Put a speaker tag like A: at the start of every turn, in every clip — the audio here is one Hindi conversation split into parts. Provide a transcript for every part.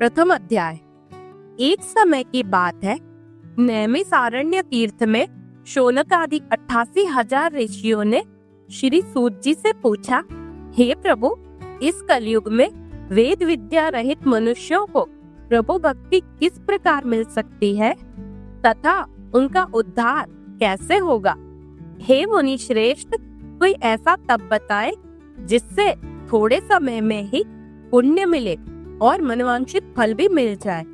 A: प्रथम अध्याय। एक समय की बात है, नैमिषारण्य तीर्थ में शौनक आदि 88,000 ऋषियों ने श्री सूत जी से पूछा, हे प्रभु, इस कलयुग में वेद विद्या रहित मनुष्यों को प्रभु भक्ति किस प्रकार मिल सकती है तथा उनका उद्धार कैसे होगा? हे मुनि श्रेष्ठ, कोई ऐसा तप बताए जिससे थोड़े समय में ही पुण्य मिले और मनवांछित फल भी मिल जाए।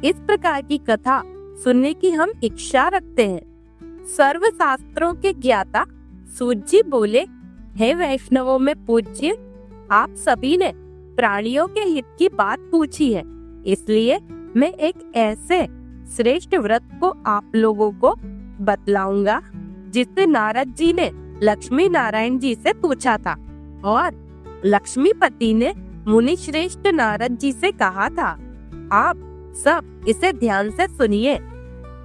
A: इस प्रकार की कथा सुनने की हम इच्छा रखते हैं। सर्व शास्त्रों के ज्ञाता सूत जी बोले, हे वैष्णवों में पूज्य, आप सभी ने प्राणियों के हित की बात पूछी है, इसलिए मैं एक ऐसे श्रेष्ठ व्रत को आप लोगों को बतलाऊंगा जिससे नारद जी ने लक्ष्मी नारायण जी से पूछा था और लक्ष्मीपति ने मुनि श्रेष्ठ नारद जी से कहा था। आप सब इसे ध्यान से सुनिए।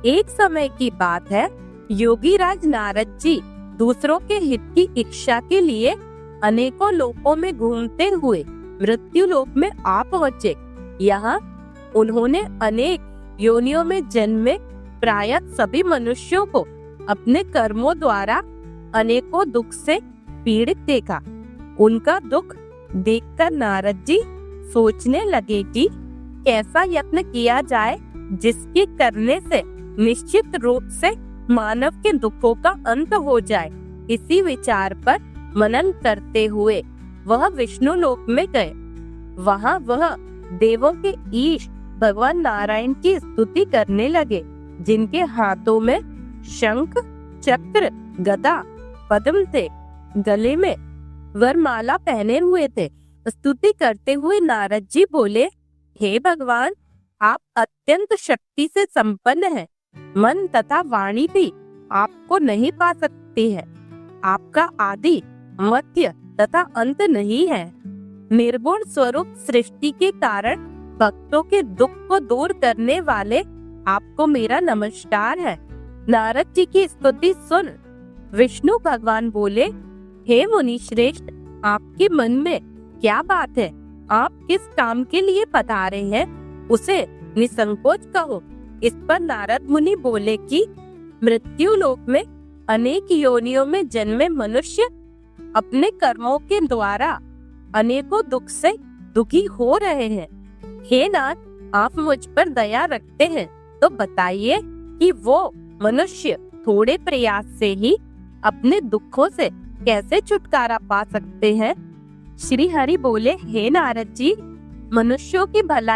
A: एक समय की बात है, योगी राज नारद जी दूसरों के हित की इच्छा के लिए अनेकों लोकों में घूमते हुए मृत्यु लोक में आ पहुँचे। यहाँ उन्होंने अनेक योनियों में जन्मे प्रायः सभी मनुष्यों को अपने कर्मों द्वारा अनेकों दुख से पीड़ित देखा। उनका दुख देखकर नारद जी सोचने लगे कि कैसा यत्न किया जाए जिसके करने से निश्चित रूप से मानव के दुखों का अंत हो जाए। इसी विचार पर मनन करते हुए वह विष्णु लोक में गए। वहाँ वह देवों के ईश भगवान नारायण की स्तुति करने लगे, जिनके हाथों में शंख, चक्र, गदा, पद्म थे, गले में वरमाला पहने हुए थे। स्तुति करते हुए नारद जी बोले, हे भगवान, आप अत्यंत शक्ति से संपन्न हैं। मन तथा वाणी भी आपको नहीं पा सकती है। आपका आदि, मध्य तथा अंत नहीं है। निर्गुण स्वरूप सृष्टि के कारण भक्तों के दुख को दूर करने वाले आपको मेरा नमस्कार है। नारद जी की स्तुति सुन विष्णु भगवान बोले, हे मुनि श्रेष्ठ, आपके मन में क्या बात है? आप किस काम के लिए पधारे हैं, उसे निसंकोच कहो। इस पर नारद मुनि बोले कि मृत्यु लोक में अनेक योनियों में जन्मे मनुष्य अपने कर्मों के द्वारा अनेकों दुख से दुखी हो रहे हैं। हे नाथ, आप मुझ पर दया रखते हैं तो बताइए कि वो मनुष्य थोड़े प्रयास से ही अपने दुखों से कैसे छुटकारा पा सकते हैं? श्री हरि बोले, हे नारद जी, मनुष्यों की भलाई